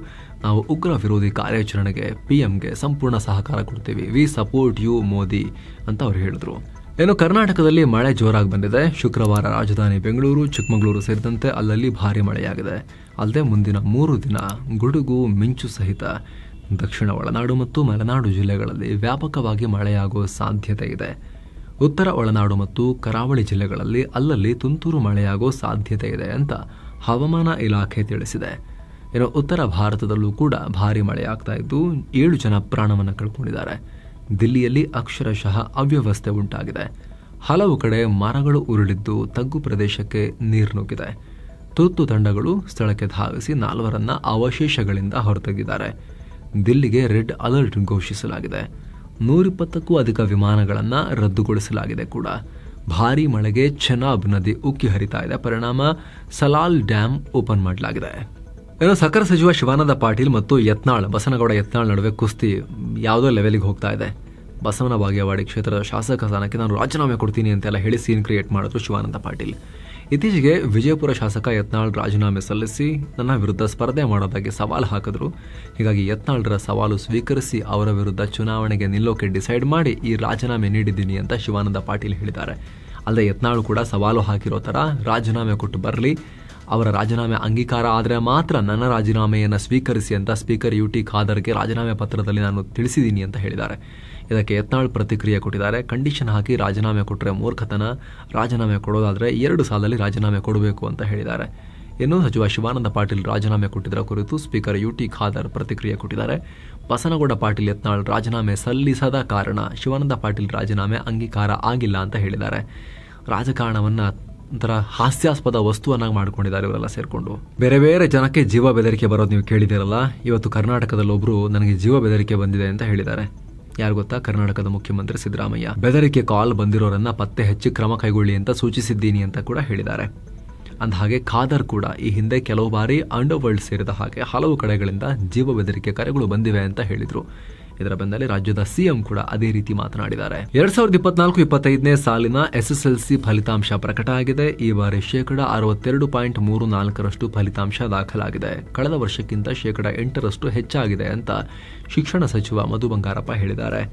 A: ನಾವು ಉಗ್ರ ವಿರೋಧಿ ಕಾರ್ಯಾಚರಣೆಗೆ ಪಿಎಂಗೆ ಸಂಪೂರ್ಣ ಸಹಕಾರ ಕೊಡ್ತೀವಿ. ವಿ ಸಪೋರ್ಟ್ ಯು ಮೋದಿ ಅಂತ ಅವರು ಹೇಳಿದ್ರು. ಇನ್ನು ಕರ್ನಾಟಕದಲ್ಲಿ ಮಳೆ ಜೋರಾಗಿ ಬಂದಿದೆ. ಶುಕ್ರವಾರ ರಾಜಧಾನಿ ಬೆಂಗಳೂರು, ಚಿಕ್ಕಮಗಳೂರು ಸೇರಿದಂತೆ ಅಲ್ಲಲ್ಲಿ ಭಾರಿ ಮಳೆಯಾಗಿದೆ. ಅಲ್ಲದೆ ಮುಂದಿನ 3 ದಿನ ಗುಡುಗು ಮಿಂಚು ಸಹಿತ ದಕ್ಷಿಣ ಒಳನಾಡು ಮತ್ತು ಮಲೆನಾಡು ಜಿಲ್ಲೆಗಳಲ್ಲಿ ವ್ಯಾಪಕವಾಗಿ ಮಳೆಯಾಗುವ ಸಾಧ್ಯತೆ ಇದೆ. ಉತ್ತರ ಒಳನಾಡು ಮತ್ತು ಕರಾವಳಿ ಜಿಲ್ಲೆಗಳಲ್ಲಿ ಅಲ್ಲಲ್ಲಿ ತುಂತುರು ಮಳೆಯಾಗುವ ಸಾಧ್ಯತೆ ಇದೆ ಅಂತ ಹವಾಮಾನ ಇಲಾಖೆ ತಿಳಿಸಿದೆ. ಇನ್ನು ಉತ್ತರ ಭಾರತದಲ್ಲೂ ಕೂಡ ಭಾರಿ ಮಳೆಯಾಗ್ತಾ ಇದ್ದು 7 ಜನ ಪ್ರಾಣವನ್ನು ಕಳ್ಕೊಂಡಿದ್ದಾರೆ. ದಿಲ್ಲಿಯಲ್ಲಿ ಅಕ್ಷರಶಃ ಅವ್ಯವಸ್ಥೆ ಉಂಟಾಗಿದೆ. ಹಲವು ಕಡೆ ಮರಗಳು ಉರುಳಿದ್ದು ತಗ್ಗು ಪ್ರದೇಶಕ್ಕೆ ನೀರು ನುಗ್ಗಿದೆ. ತುರ್ತು ತಂಡಗಳು ಸ್ಥಳಕ್ಕೆ ಧಾವಿಸಿ 4ರನ್ನ ಅವಶೇಷಗಳಿಂದ ಹೊರತೆಗೆದಿದ್ದಾರೆ. ದಿಲ್ಲಿಗೆ ರೆಡ್ ಅಲರ್ಟ್ ಘೋಷಿಸಲಾಗಿದೆ. 120ಕ್ಕೂ ಅಧಿಕ ವಿಮಾನಗಳನ್ನು ರದ್ದುಗೊಳಿಸಲಾಗಿದೆ ಕೂಡ. ಭಾರೀ ಮಳೆಗೆ ಚೆನಾಬ್ ನದಿ ಉಕ್ಕಿ ಹರಿತಾ ಇದೆ. ಪರಿಣಾಮ ಸಲಾಲ್ ಡ್ಯಾಂ ಓಪನ್ ಮಾಡಲಾಗಿದೆ. ಇನ್ನು ಸಕ್ಕರೆ ಸಚಿವ ಶಿವಾನಂದ ಪಾಟೀಲ್ ಮತ್ತು ಬಸನಗೌಡ ಯತ್ನಾಳ್ ನಡುವೆ ಕುಸ್ತಿ ಯಾವುದೋ ಲೆವೆಲ್ಗೆ ಹೋಗ್ತಾ ಇದೆ. ಬಸವನ ಬಾಗೇವಾಡಿ ಕ್ಷೇತ್ರದ ಶಾಸಕ ಸ್ಥಾನಕ್ಕೆ ನಾನು ರಾಜೀನಾಮೆ ಕೊಡ್ತೀನಿ ಅಂತೆಲ್ಲ ಹೇಳಿ ಸೀನ್ ಕ್ರಿಯೇಟ್ ಮಾಡಿದ್ರು ಶಿವಾನಂದ ಪಾಟೀಲ್. ಇತ್ತೀಚೆಗೆ ವಿಜಯಪುರ ಶಾಸಕ ಯತ್ನಾಳ್ ರಾಜೀನಾಮೆ ಸಲ್ಲಿಸಿ ನನ್ನ ವಿರುದ್ಧ ಸ್ಪರ್ಧೆ ಮಾಡೋದಾಗಿ ಸವಾಲು ಹಾಕಿದ್ರು. ಹೀಗಾಗಿ ಯತ್ನಾಳ್ರ ಸವಾಲು ಸ್ವೀಕರಿಸಿ ಅವರ ವಿರುದ್ಧ ಚುನಾವಣೆಗೆ ನಿಲ್ಲೋಕೆ ಡಿಸೈಡ್ ಮಾಡಿ ಈ ರಾಜೀನಾಮೆ ನೀಡಿದ್ದೀನಿ ಅಂತ ಶಿವಾನಂದ ಪಾಟೀಲ್ ಹೇಳಿದ್ದಾರೆ. ಅಲ್ಲದೆ ಯತ್ನಾಳ್ ಕೂಡ ಸವಾಲು ಹಾಕಿರೋ ಥರ ರಾಜೀನಾಮೆ ಕೊಟ್ಟು ಬರಲಿ, ಅವರ ರಾಜೀನಾಮೆ ಅಂಗೀಕಾರ ಆದರೆ ಮಾತ್ರ ನನ್ನ ರಾಜೀನಾಮೆಯನ್ನು ಸ್ವೀಕರಿಸಿ ಅಂತ ಸ್ಪೀಕರ್ UT ಖಾದರ್ಗೆ ರಾಜೀನಾಮೆ ಪತ್ರದಲ್ಲಿ ನಾನು ತಿಳಿಸಿದ್ದೀನಿ ಅಂತ ಹೇಳಿದ್ದಾರೆ. ಇದಕ್ಕೆ ಯತ್ನಾಳ್ ಪ್ರತಿಕ್ರಿಯೆ ಕೊಟ್ಟಿದ್ದಾರೆ. ಕಂಡೀಷನ್ ಹಾಕಿ ರಾಜೀನಾಮೆ ಕೊಟ್ಟರೆ ಮೂರ್ಖತನ, ರಾಜೀನಾಮೆ ಕೊಡೋದಾದರೆ 2 ಸಾಲದಲ್ಲಿ ರಾಜೀನಾಮೆ ಕೊಡಬೇಕು ಅಂತ ಹೇಳಿದ್ದಾರೆ. ಇನ್ನು ಸಚಿವ ಶಿವಾನಂದ ಪಾಟೀಲ್ ರಾಜೀನಾಮೆ ಕೊಟ್ಟಿದ್ದರ ಕುರಿತು ಸ್ಪೀಕರ್ UT ಖಾದರ್ ಪ್ರತಿಕ್ರಿಯೆ ಕೊಟ್ಟಿದ್ದಾರೆ. ಬಸನಗೌಡ ಪಾಟೀಲ್ ಯತ್ನಾಳ್ ರಾಜೀನಾಮೆ ಸಲ್ಲಿಸದ ಕಾರಣ ಶಿವಾನಂದ ಪಾಟೀಲ್ ರಾಜೀನಾಮೆ ಅಂಗೀಕಾರ ಆಗಿಲ್ಲ ಅಂತ ಹೇಳಿದ್ದಾರೆ. ರಾಜಕಾರಣವನ್ನು ಒಂಥರ ಹಾಸ್ಯಾಸ್ಪದ ವಸ್ತುವನ್ನಾಗಿ ಮಾಡ್ಕೊಂಡಿದ್ದಾರೆ ಇವರೆಲ್ಲ ಸೇರ್ಕೊಂಡು. ಬೇರೆ ಬೇರೆ ಜನಕ್ಕೆ ಜೀವ ಬೆದರಿಕೆ ಬರೋದು ನೀವು ಕೇಳಿದಿರಲ್ಲ. ಇವತ್ತು ಕರ್ನಾಟಕದಲ್ಲಿ ಒಬ್ರು ನನಗೆ ಜೀವ ಬೆದರಿಕೆ ಬಂದಿದೆ ಅಂತ ಹೇಳಿದ್ದಾರೆ. ಯಾರು ಗೊತ್ತಾ? ಕರ್ನಾಟಕದ ಮುಖ್ಯಮಂತ್ರಿ ಸಿದ್ದರಾಮಯ್ಯ. ಬೆದರಿಕೆ ಕಾಲ್ ಬಂದಿರೋರನ್ನ ಪತ್ತೆ ಹಚ್ಚಿ ಕ್ರಮ ಕೈಗೊಳ್ಳಿ ಅಂತ ಸೂಚಿಸಿದ್ದೀನಿ ಅಂತ ಕೂಡ ಹೇಳಿದ್ದಾರೆ. ಅಂದಹಾಗೆ ಖಾದರ್ ಕೂಡ ಈ ಹಿಂದೆ ಕೆಲವು ಬಾರಿ ಅಂಡರ್ ವರ್ಲ್ಡ್ ಸೇರಿದ ಹಾಗೆ ಹಲವು ಕಡೆಗಳಿಂದ ಜೀವ ಬೆದರಿಕೆ ಕರೆಗಳು ಬಂದಿವೆ ಅಂತ ಹೇಳಿದ್ರು. ಇದರ ಬೆನ್ನಲ್ಲೇ ರಾಜ್ಯದ ಸಿಎಂ ಕೂಡ ಅದೇ ರೀತಿ ಮಾತನಾಡಿದ್ದಾರೆ. 2024-25ನೇ ಸಾಲಿನ SSLC ಫಲಿತಾಂಶ ಪ್ರಕಟ ಆಗಿದೆ. ಈ ಬಾರಿ 62.34% ಫಲಿತಾಂಶ ದಾಖಲಾಗಿದೆ. ಕಳೆದ ವರ್ಷಕ್ಕಿಂತ 8% ಹೆಚ್ಚಾಗಿದೆ ಅಂತ ಶಿಕ್ಷಣ ಸಚಿವ ಮಧು ಬಂಗಾರಪ್ಪ ಹೇಳಿದ್ದಾರೆ.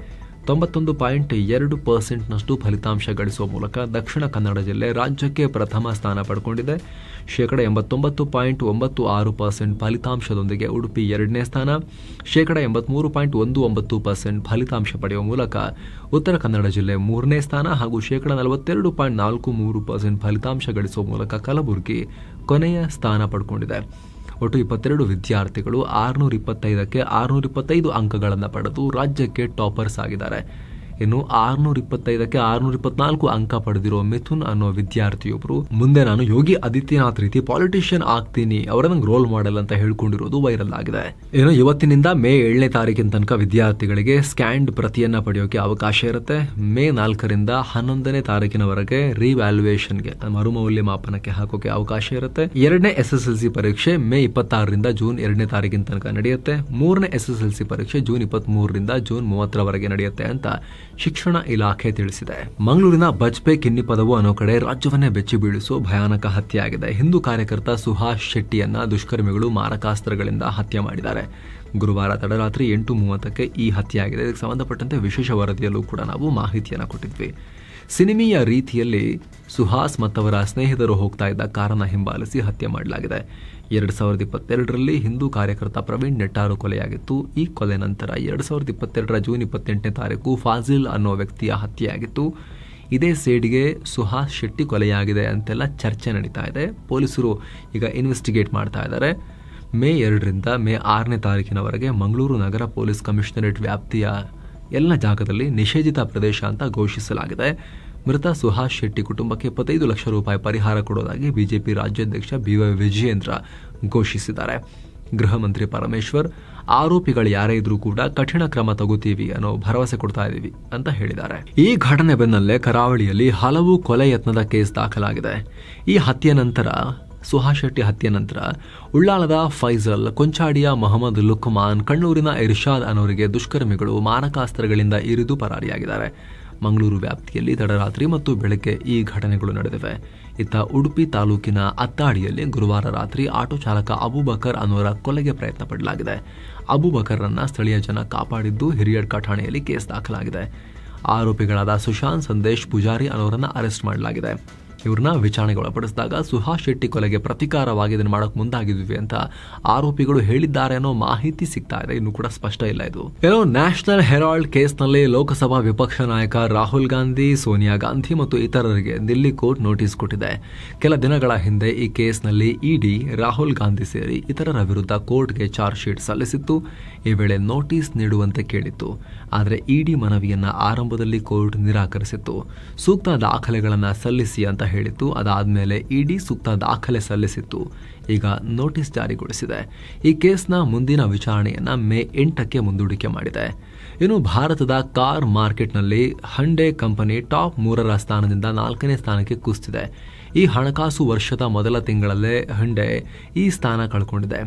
A: 91.2% ಫಲಿತಾಂಶ ಗಳಿಸುವ ಮೂಲಕ ದಕ್ಷಿಣ ಕನ್ನಡ ಜಿಲ್ಲೆ ರಾಜ್ಯಕ್ಕೆ ಪ್ರಥಮ ಸ್ಥಾನ ಪಡ್ಕೊಂಡಿದೆ. 89.96% ಫಲಿತಾಂಶದೊಂದಿಗೆ ಉಡುಪಿ 2ನೇ ಸ್ಥಾನ, 83.19% ಫಲಿತಾಂಶ ಪಡೆಯುವ ಮೂಲಕ ಉತ್ತರ ಕನ್ನಡ ಜಿಲ್ಲೆ 3ನೇ ಸ್ಥಾನ ಹಾಗೂ 42.43% ಫಲಿತಾಂಶ ಗಳಿಸುವ ಮೂಲಕ ಕಲಬುರಗಿ ಕೊನೆಯ ಸ್ಥಾನ ಪಡ್ಕೊಂಡಿದೆ. ಒಟ್ಟು 22 ವಿದ್ಯಾರ್ಥಿಗಳು 625ಕ್ಕೆ 625 ಅಂಕಗಳನ್ನು ಪಡೆದು ರಾಜ್ಯಕ್ಕೆ ಟಾಪರ್ಸ್ ಆಗಿದ್ದಾರೆ. ಇನ್ನು 625ಕ್ಕೆ 624 ಅಂಕ ಪಡೆದಿರೋ ಮಿಥುನ್ ಅನ್ನೋ ವಿದ್ಯಾರ್ಥಿಯೊಬ್ಬರು ಮುಂದೆ ನಾನು ಯೋಗಿ ಆದಿತ್ಯನಾಥ್ ರೀತಿ ಪಾಲಿಟಿಷಿಯನ್ ಆಗ್ತೀನಿ, ಅವರ ನಂಗೆ ರೋಲ್ ಮಾಡೆಲ್ ಅಂತ ಹೇಳ್ಕೊಂಡಿರೋದು ವೈರಲ್ ಆಗಿದೆ. ಇನ್ನು ಇವತ್ತಿನಿಂದ ಮೇ 7ನೇ ತಾರೀಕಿನ ತನಕ ವಿದ್ಯಾರ್ಥಿಗಳಿಗೆ ಸ್ಕ್ಯಾನ್ಡ್ ಪ್ರತಿಯನ್ನ ಪಡೆಯೋಕೆ ಅವಕಾಶ ಇರುತ್ತೆ. ಮೇ 4ರಿಂದ 11ನೇ ತಾರೀಕಿನವರೆಗೆ ರಿವ್ಯಾಲ್ಯೂಯೇಷನ್ಗೆ ಮರುಮೌಲ್ಯಮಾಪನಕ್ಕೆ ಹಾಕೋಕೆ ಅವಕಾಶ ಇರುತ್ತೆ. 2ನೇ SSLC ಪರೀಕ್ಷೆ ಮೇ 26ರಿಂದ ಜೂನ್ 2ನೇ ತಾರೀಕಿನ ತನಕ ನಡೆಯುತ್ತೆ. 3ನೇ SSLC ಪರೀಕ್ಷೆ ಜೂನ್ 23ರಿಂದ ಜೂನ್ 30ರವರೆಗೆ ನಡೆಯುತ್ತೆ ಅಂತ ಶಿಕ್ಷಣ ಇಲಾಖೆ ತಿಳಿಸಿದೆ. ಮಂಗಳೂರಿನ ಬಜ್ಪೆ ಕಿನ್ನಿ ಪದವು ಅನ್ನೋ ಕಡೆ ರಾಜ್ಯವನ್ನೇ ಬೆಚ್ಚಿ ಬೀಳಿಸುವ ಭಯಾನಕ ಹತ್ಯೆ ಆಗಿದೆ. ಹಿಂದೂ ಕಾರ್ಯಕರ್ತ ಸುಹಾಸ್ ಶೆಟ್ಟಿಯನ್ನ ದುಷ್ಕರ್ಮಿಗಳು ಮಾರಕಾಸ್ತ್ರಗಳಿಂದ ಹತ್ಯೆ ಮಾಡಿದ್ದಾರೆ. ಗುರುವಾರ ತಡರಾತ್ರಿ 8:30ಕ್ಕೆ ಈ ಹತ್ಯೆಯಾಗಿದೆ. ಇದಕ್ಕೆ ಸಂಬಂಧಪಟ್ಟಂತೆ ವಿಶೇಷ ವರದಿಯಲ್ಲೂ ಕೂಡ ನಾವು ಮಾಹಿತಿಯನ್ನು ಕೊಟ್ಟಿದ್ವಿ. ಸಿನಿಮೀಯ ರೀತಿಯಲ್ಲಿ ಸುಹಾಸ್ ಮತ್ತವರ ಸ್ನೇಹಿತರು ಹೋಗ್ತಾ ಇದ್ದ ಕಾರನ್ನು ಹಿಂಬಾಲಿಸಿ ಹತ್ಯೆ ಮಾಡಲಾಗಿದೆ. 2022ರಲ್ಲಿ ಹಿಂದೂ ಕಾರ್ಯಕರ್ತ ಪ್ರವೀಣ್ ನೆಟ್ಟಾರು ಕೊಲೆಯಾಗಿತ್ತು. ಈ ಕೊಲೆ ನಂತರ 2022ರ ಜೂನ್ 28ನೇ ತಾರೀಕು ಫಾಜಿಲ್ ಅನ್ನೋ ವ್ಯಕ್ತಿಯ ಹತ್ಯೆಯಾಗಿತ್ತು. ಇದೇ ಸೇಡಿಗೆ ಸುಹಾಸ್ ಶೆಟ್ಟಿ ಕೊಲೆಯಾಗಿದೆ ಅಂತೆಲ್ಲ ಚರ್ಚೆ ನಡೀತಾ ಇದೆ. ಪೊಲೀಸರು ಈಗ ಇನ್ವೆಸ್ಟಿಗೇಟ್ ಮಾಡ್ತಾ ಇದ್ದಾರೆ. ಮೇ 2ರಿಂದ ಮೇ 6ನೇ ತಾರೀಕಿನವರೆಗೆ ಮಂಗಳೂರು ನಗರ ಪೊಲೀಸ್ ಕಮಿಷನರೇಟ್ ವ್ಯಾಪ್ತಿಯ ಎಲ್ಲ ಜಾಗದಲ್ಲಿ ನಿಷೇಧಿತ ಪ್ರದೇಶ ಅಂತ ಘೋಷಿಸಲಾಗಿದೆ. ಮೃತ ಸುಹಾಸ್ ಶೆಟ್ಟಿ ಕುಟುಂಬಕ್ಕೆ 25 ಲಕ್ಷ ರೂಪಾಯಿ ಪರಿಹಾರ ಕೊಡೋದಾಗಿ ಬಿಜೆಪಿ ರಾಜ್ಯಾಧ್ಯಕ್ಷ BY ವಿಜಯೇಂದ್ರ ಘೋಷಿಸಿದ್ದಾರೆ. ಗೃಹ ಮಂತ್ರಿ ಪರಮೇಶ್ವರ್ ಆರೋಪಿಗಳು ಯಾರೇ ಇದ್ರೂ ಕೂಡ ಕಠಿಣ ಕ್ರಮ ತಗೋತೀವಿ ಅನ್ನೋ ಭರವಸೆ ಕೊಡ್ತಾ ಇದೀವಿ ಅಂತ ಹೇಳಿದ್ದಾರೆ. ಈ ಘಟನೆ ಬೆನ್ನಲ್ಲೇ ಕರಾವಳಿಯಲ್ಲಿ ಹಲವು ಕೊಲೆ ಯತ್ನದ ಕೇಸ್ ದಾಖಲಾಗಿದೆ. ಈ ಹತ್ಯೆ ನಂತರ ಸುಹಾಸ್ ಶೆಟ್ಟಿ ಹತ್ಯೆ ನಂತರ ಉಳ್ಳಾಲದ ಫೈಜಲ್, ಕೊಂಚಾಡಿಯ ಮೊಹಮ್ಮದ್ ಲುಕ್ಮಾನ್, ಕಣ್ಣೂರಿನ ಇರ್ಷಾದ್ ಅನ್ನೋರಿಗೆ ದುಷ್ಕರ್ಮಿಗಳು ಮಾರಕಾಸ್ತ್ರಗಳಿಂದ ಇರಿದು ಪರಾರಿಯಾಗಿದ್ದಾರೆ. ಮಂಗಳೂರು ವ್ಯಾಪ್ತಿಯಲ್ಲಿ ತಡರಾತ್ರಿ ಮತ್ತು ಬೆಳಗ್ಗೆ ಈ ಘಟನೆಗಳು ನಡೆದಿವೆ. ಇತ್ತ ಉಡುಪಿ ತಾಲೂಕಿನ ಅತ್ತಾಡಿಯಲ್ಲಿ ಗುರುವಾರ ರಾತ್ರಿ ಆಟೋ ಚಾಲಕ ಅಬೂಬಕರ್ ಅನ್ನೋರ ಕೊಲೆಗೆ ಪ್ರಯತ್ನ ಪಡಲಾಗಿದೆ. ಅಬೂಬಕರ್ರನ್ನ ಸ್ಥಳೀಯ ಜನ ಕಾಪಾಡಿದ್ದು ಹಿರಿಯಡ್ಕ ಠಾಣೆಯಲ್ಲಿ ಕೇಸ್ ದಾಖಲಾಗಿದೆ. ಆರೋಪಿಗಳಾದ ಸುಶಾಂತ್ ಸಂದೇಶ್ ಪೂಜಾರಿ ಅನ್ನೋರನ್ನ ಅರೆಸ್ಟ್ ಮಾಡಲಾಗಿದೆ. ಇವ್ರನ್ನ ವಿಚಾರಣೆಗೆ ಒಳಪಡಿಸಿದಾಗ ಸುಹಾಸ್ ಶೆಟ್ಟಿ ಕೊಲೆಗೆ ಪ್ರತೀಕಾರವಾಗಿ ಇದನ್ನು ಮಾಡಕ್ ಮುಂದಾಗಿದ್ವಿ ಅಂತ ಆರೋಪಿಗಳು ಹೇಳಿದ್ದಾರೆ ಅನ್ನೋ ಮಾಹಿತಿ ಸಿಗ್ತಾ ಇದೆ. ಇನ್ನು ಕೂಡ ಸ್ಪಷ್ಟ ಇಲ್ಲ ಇದು. ಏನೋ ನ್ಯಾಷನಲ್ ಹೆರಾಲ್ಡ್ ಕೇಸ್ನಲ್ಲಿ ಲೋಕಸಭಾ ವಿಪಕ್ಷ ನಾಯಕ ರಾಹುಲ್ ಗಾಂಧಿ, ಸೋನಿಯಾ ಗಾಂಧಿ ಮತ್ತು ಇತರರಿಗೆ ದಿಲ್ಲಿ ಕೋರ್ಟ್ ನೋಟಿಸ್ ಕೊಟ್ಟಿದೆ. ಕೆಲ ದಿನಗಳ ಹಿಂದೆ ಈ ಕೇಸ್ನಲ್ಲಿ ಇಡಿ ರಾಹುಲ್ ಗಾಂಧಿ ಸೇರಿ ಇತರರ ವಿರುದ್ಧ ಕೋರ್ಟ್ಗೆ ಚಾರ್ಜ್ ಶೀಟ್ ಸಲ್ಲಿಸಿತ್ತು. ಈ ವೇಳೆ ನೋಟಿಸ್ ನೀಡುವಂತೆ ಕೇಳಿತ್ತು. ಆದರೆ ಇಡಿ ಮನವಿಯನ್ನ ಆರಂಭದಲ್ಲಿ ಕೋರ್ಟ್ ನಿರಾಕರಿಸಿತ್ತು. ಸೂಕ್ತ ದಾಖಲೆಗಳನ್ನ ಸಲ್ಲಿಸಿ ಅಂತ ಹೇಳಿತ್ತು. ಅದಾದ್ಮೇಲೆ ಇಡಿ ಸೂಕ್ತ ದಾಖಲೆ ಸಲ್ಲಿಸಿತ್ತು. ಈಗ ನೋಟಿಸ್ ಜಾರಿಗೊಳಿಸಿದೆ. ಈ ಕೇಸ್ನ ಮುಂದಿನ ವಿಚಾರಣೆಯನ್ನ ಮೇ 8ಕ್ಕೆ ಮುಂದೂಡಿಕೆ ಮಾಡಿದೆ. ಇನ್ನು ಭಾರತದ ಕಾರ್ ಮಾರ್ಕೆಟ್ನಲ್ಲಿ ಹಂಡೈ ಕಂಪನಿ ಟಾಪ್ 3ರ ಸ್ಥಾನದಿಂದ 4ನೇ ಸ್ಥಾನಕ್ಕೆ ಕುಸಿದಿದೆ. ಈ ಹಣಕಾಸು ವರ್ಷದ ಮೊದಲ ತಿಂಗಳಲ್ಲೇ ಹಂಡೈ ಈ ಸ್ಥಾನ ಕಳ್ಕೊಂಡಿದೆ.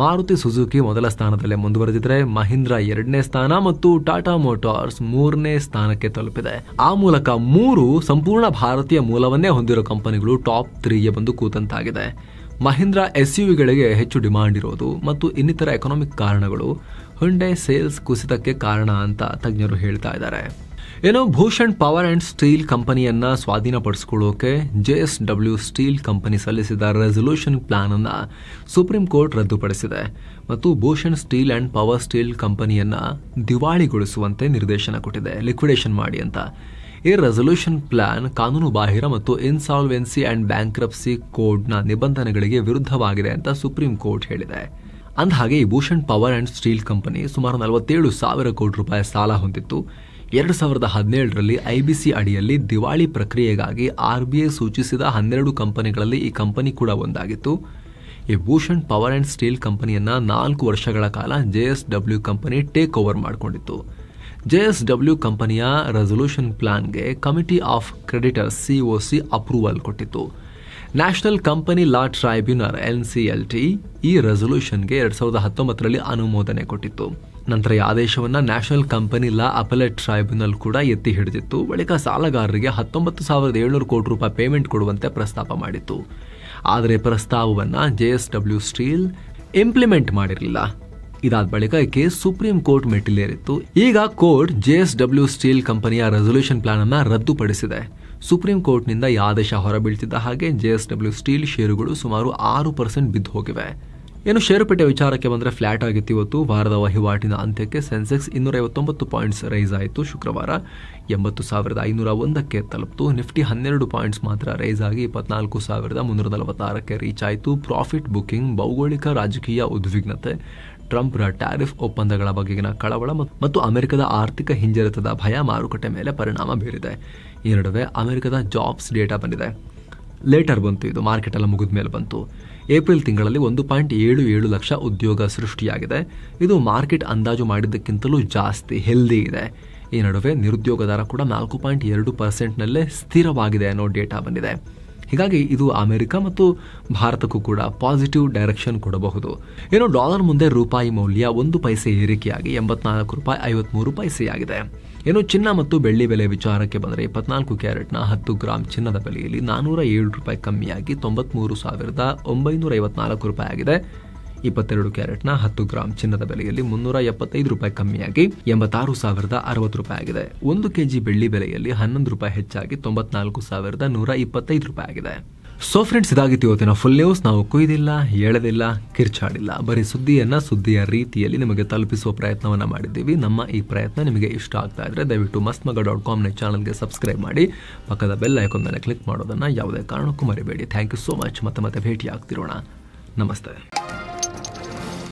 A: ಮಾರುತಿ ಸುಜುಕಿ ಮೊದಲ ಸ್ಥಾನದಲ್ಲೇ ಮುಂದುವರೆದಿದ್ರೆ ಮಹೀಂದ್ರಾ 2ನೇ ಸ್ಥಾನ ಮತ್ತು ಟಾಟಾ ಮೋಟಾರ್ಸ್ 3ನೇ ಸ್ಥಾನಕ್ಕೆ ತಲುಪಿದೆ. ಆ ಮೂಲಕ 3 ಸಂಪೂರ್ಣ ಭಾರತೀಯ ಮೂಲವನ್ನೇ ಹೊಂದಿರೋ ಕಂಪನಿಗಳು ಟಾಪ್ 3ಗೆ ಬಂದು ಕೂತಂತಾಗಿದೆ. ಮಹೀಂದ್ರಾ ಎಸ್ಯುವಿಗಳಿಗೆ ಹೆಚ್ಚು ಡಿಮಾಂಡ್ ಇರೋದು ಮತ್ತು ಇನ್ನಿತರ ಎಕನಾಮಿಕ್ ಕಾರಣಗಳು ಹಂಡೈ ಸೇಲ್ಸ್ ಕುಸಿತಕ್ಕೆ ಕಾರಣ ಅಂತ ತಜ್ಞರು ಹೇಳ್ತಾ ಇದ್ದಾರೆ. ಏನೋ ಭೂಷಣ್ ಪವರ್ ಅಂಡ್ ಸ್ಟೀಲ್ ಕಂಪನಿಯನ್ನ ಸ್ವಾಧೀನಪಡಿಸಿಕೊಳ್ಳೋಕೆ JSW ಸ್ಟೀಲ್ ಕಂಪನಿ ಸಲ್ಲಿಸಿದ ರೆಸಲ್ಯೂಷನ್ ಪ್ಲಾನ್ ಅನ್ನ ಸುಪ್ರೀಂ ಕೋರ್ಟ್ ರದ್ದುಪಡಿಸಿದೆ ಮತ್ತು Bhushan steel and power steel ಕಂಪನಿಯನ್ನ ದಿವಾಳಿಗೊಳಿಸುವಂತೆ ನಿರ್ದೇಶನ ಕೊಟ್ಟಿದೆ, ಲಿಕ್ವಿಡೇಷನ್ ಮಾಡಿ ಅಂತ. ಈ ರೆಸಲ್ಯೂಷನ್ ಪ್ಲಾನ್ ಕಾನೂನು ಬಾಹಿರ ಮತ್ತು ಇನ್ಸಾಲ್ವೆನ್ಸಿ ಅಂಡ್ ಬ್ಯಾಂಕ್ರಪ್ಸಿ ಕೋಡ್ನ ನಿಬಂಧನೆಗಳಿಗೆ ವಿರುದ್ಧವಾಗಿದೆ ಅಂತ ಸುಪ್ರೀಂ ಕೋರ್ಟ್ ಹೇಳಿದೆ. ಅಂದಹಾಗೆ ಈ Bhushan power and steel company ಸುಮಾರು 47,000 ಕೋಟಿ ರೂಪಾಯಿ ಸಾಲ ಹೊಂದಿತ್ತು. 2017ರಲ್ಲಿ IBC ಅಡಿಯಲ್ಲಿ ದಿವಾಳಿ ಪ್ರಕ್ರಿಯೆಗಾಗಿ RBI ಸೂಚಿಸಿದ 12 ಕಂಪನಿಗಳಲ್ಲಿ ಈ ಕಂಪನಿ ಕೂಡ ಒಂದಾಗಿತ್ತು. ಈ ಭೂಷಣ್ ಪವರ್ ಅಂಡ್ ಸ್ಟೀಲ್ ಕಂಪನಿಯನ್ನ 4 ವರ್ಷಗಳ ಕಾಲ JSW ಕಂಪನಿ ಟೇಕ್ ಓವರ್ ಮಾಡಿಕೊಂಡಿತ್ತು. JSW ಕಂಪನಿಯ ರೆಸಲ್ಯೂಷನ್ ಪ್ಲಾನ್ಗೆ committee of creditors COC approval ಕೊಟ್ಟಿತ್ತು. National company law tribunal NCLT ಈ ರೆಸಲ್ಯೂಷನ್ಗೆ 2019ರಲ್ಲಿ ಅನುಮೋದನೆ ಕೊಟ್ಟಿತ್ತು. ನಂತರ ಈ ಆದೇಶವನ್ನ national company law appellate tribunal ಕೂಡ ಎತ್ತಿ ಹಿಡಿದಿತ್ತು. ಬಳಿಕ ಸಾಲಗಾರರಿಗೆ 19,700 ಕೋಟಿ ರೂಪಾಯಿ ಪೇಮೆಂಟ್ ಕೊಡುವಂತೆ ಪ್ರಸ್ತಾಪ ಮಾಡಿತ್ತು. ಆದರೆ ಪ್ರಸ್ತಾವವನ್ನ JSW ಸ್ಟೀಲ್ ಇಂಪ್ಲಿಮೆಂಟ್ ಮಾಡಿರಲಿಲ್ಲ. ಇದಾದ ಬಳಿಕ ಈ ಕೇಸ್ ಸುಪ್ರೀಂ ಕೋರ್ಟ್ ಮೆಟ್ಟಿಲೇರಿತ್ತು. ಈಗ ಕೋರ್ಟ್ JSW ಸ್ಟೀಲ್ ಕಂಪನಿಯ ರೆಸಲ್ಯೂಷನ್ ಪ್ಲಾನ್ ಅನ್ನ ರದ್ದುಪಡಿಸಿದೆ. ಸುಪ್ರೀಂ ಕೋರ್ಟ್ನಿಂದ ಈ ಆದೇಶ ಹೊರಬೀಳ್ತಿದ್ದ ಹಾಗೆ JSW ಸ್ಟೀಲ್ ಷೇರುಗಳು ಸುಮಾರು 6% ಬಿದ್ದು ಹೋಗಿವೆ. ಏನು ಷೇರುಪೇಟೆ ವಿಚಾರಕ್ಕೆ ಬಂದರೆ ಫ್ಲಾಟ್ ಆಗಿತ್ತು. ಇವತ್ತು ವಾರದ ವಹಿವಾಟಿನ ಅಂತ್ಯಕ್ಕೆ ಸೆನ್ಸೆಕ್ಸ್ 259 ಪಾಯಿಂಟ್ಸ್ ರೈಸ್ ಆಯಿತು. ಶುಕ್ರವಾರ 80,501ಕ್ಕೆ ತಲುಪಿತು. ನಿಫ್ಟಿ 12 ಪಾಯಿಂಟ್ಸ್ ಮಾತ್ರ ರೈಸ್ ಆಗಿ 24,346ಕ್ಕೆ ರೀಚ್ ಆಯಿತು. ಪ್ರಾಫಿಟ್ ಬುಕಿಂಗ್, ಭೌಗೋಳಿಕ ರಾಜಕೀಯ ಉದ್ವಿಗ್ನತೆ, ಟ್ರಂಪ್ರ ಟ್ಯಾರಿಫ್ ಒಪ್ಪಂದಗಳ ಬಗೆಗಿನ ಕಳವಳ ಮತ್ತು ಅಮೆರಿಕದ ಆರ್ಥಿಕ ಹಿಂಜರಿತದ ಭಯ ಮಾರುಕಟ್ಟೆ ಮೇಲೆ ಪರಿಣಾಮ ಬೀರಿದೆ. ಈ ನಡುವೆ ಅಮೆರಿಕದ ಜಾಬ್ಸ್ ಡೇಟಾ ಬಂದಿದೆ. ಲೇಟರ್ ಬಂತು, ಇದು ಮಾರ್ಕೆಟ್ ಎಲ್ಲ ಮುಗಿದ ಮೇಲೆ ಬಂತು. ಏಪ್ರಿಲ್ ತಿಂಗಳಲ್ಲಿ 1.77 ಲಕ್ಷ ಉದ್ಯೋಗ ಸೃಷ್ಟಿಯಾಗಿದೆ. ಇದು ಮಾರ್ಕೆಟ್ ಅಂದಾಜು ಮಾಡಿದ್ದಕ್ಕಿಂತಲೂ ಜಾಸ್ತಿ ಹೆಲ್ದಿ ಇದೆ. ಈ ನಡುವೆ ನಿರುದ್ಯೋಗ ದರ ಕೂಡ 4.2%ನಲ್ಲೇ ಸ್ಥಿರವಾಗಿದೆ ಅನ್ನೋ ಡೇಟಾ ಬಂದಿದೆ. ಹೀಗಾಗಿ ಇದು ಅಮೆರಿಕ ಮತ್ತು ಭಾರತಕ್ಕೂ ಕೂಡ ಪಾಸಿಟಿವ್ ಡೈರೆಕ್ಷನ್ ಕೊಡಬಹುದು. ಏನೋ ಡಾಲರ್ ಮುಂದೆ ರೂಪಾಯಿ ಮೌಲ್ಯ 1 ಪೈಸೆ ಏರಿಕೆಯಾಗಿ 84 ರೂಪಾಯಿ 53 ಪೈಸೆಯಾಗಿದೆ. ಏನು ಚಿನ್ನ ಮತ್ತು ಬೆಳ್ಳಿ ಬೆಲೆ ವಿಚಾರಕ್ಕೆ ಬಂದರೆ 24 ಕ್ಯಾರೆಟ್ನ 10 ಗ್ರಾಂ ಚಿನ್ನದ ಬೆಲೆಯಲ್ಲಿ 407 ರೂಪಾಯಿ ಕಮ್ಮಿಯಾಗಿ 93,954 ರೂಪಾಯಿ ಆಗಿದೆ. 22 ಕ್ಯಾರೆಟ್ನ 10 ಗ್ರಾಂ ಚಿನ್ನದ ಬೆಲೆಯಲ್ಲಿ 375 ರೂಪಾಯಿ ಕಮ್ಮಿಯಾಗಿ 86,060 ರೂಪಾಯಿ ಆಗಿದೆ. 1 ಕೆಜಿ ಬೆಳ್ಳಿ ಬೆಲೆಯಲ್ಲಿ 11 ರೂಪಾಯಿ ಹೆಚ್ಚಾಗಿ 94,125 ರೂಪಾಯಿ ಆಗಿದೆ. ಸೊ ಫ್ರೆಂಡ್ಸ್, ಇದಾಗಿತ್ತು ಇವತ್ತಿನ ಫುಲ್ ನ್ಯೂಸ್. ನಾವು ಕುಯ್ದಿಲ್ಲ, ಎಳೆದಿಲ್ಲ, ಕಿರ್ಚಾಡಿಲ್ಲ, ಬರೀ ಸುದ್ದಿಯ ರೀತಿಯಲ್ಲಿ ನಿಮಗೆ ತಲುಪಿಸುವ ಪ್ರಯತ್ನವನ್ನ ಮಾಡಿದ್ದೀವಿ. ನಮ್ಮ ಈ ಪ್ರಯತ್ನ ನಿಮಗೆ ಇಷ್ಟ ಆಗ್ತಾ ಇದ್ರೆ ದಯವಿಟ್ಟು mastmaga.com ಚಾನಲ್ಗೆ ಸಬ್ಸ್ಕ್ರೈಬ್ ಮಾಡಿ, ಪಕ್ಕದ ಬೆಲ್ ಐಕಾನ್ ಮೇಲೆ ಕ್ಲಿಕ್ ಮಾಡೋದನ್ನ ಯಾವುದೇ ಕಾರಣಕ್ಕೂ ಮರಿಬೇಡಿ. Thank you so much. ಮತ್ತೆ ಭೇಟಿ ಆಗ್ತಿರೋಣ. ನಮಸ್ತೆ.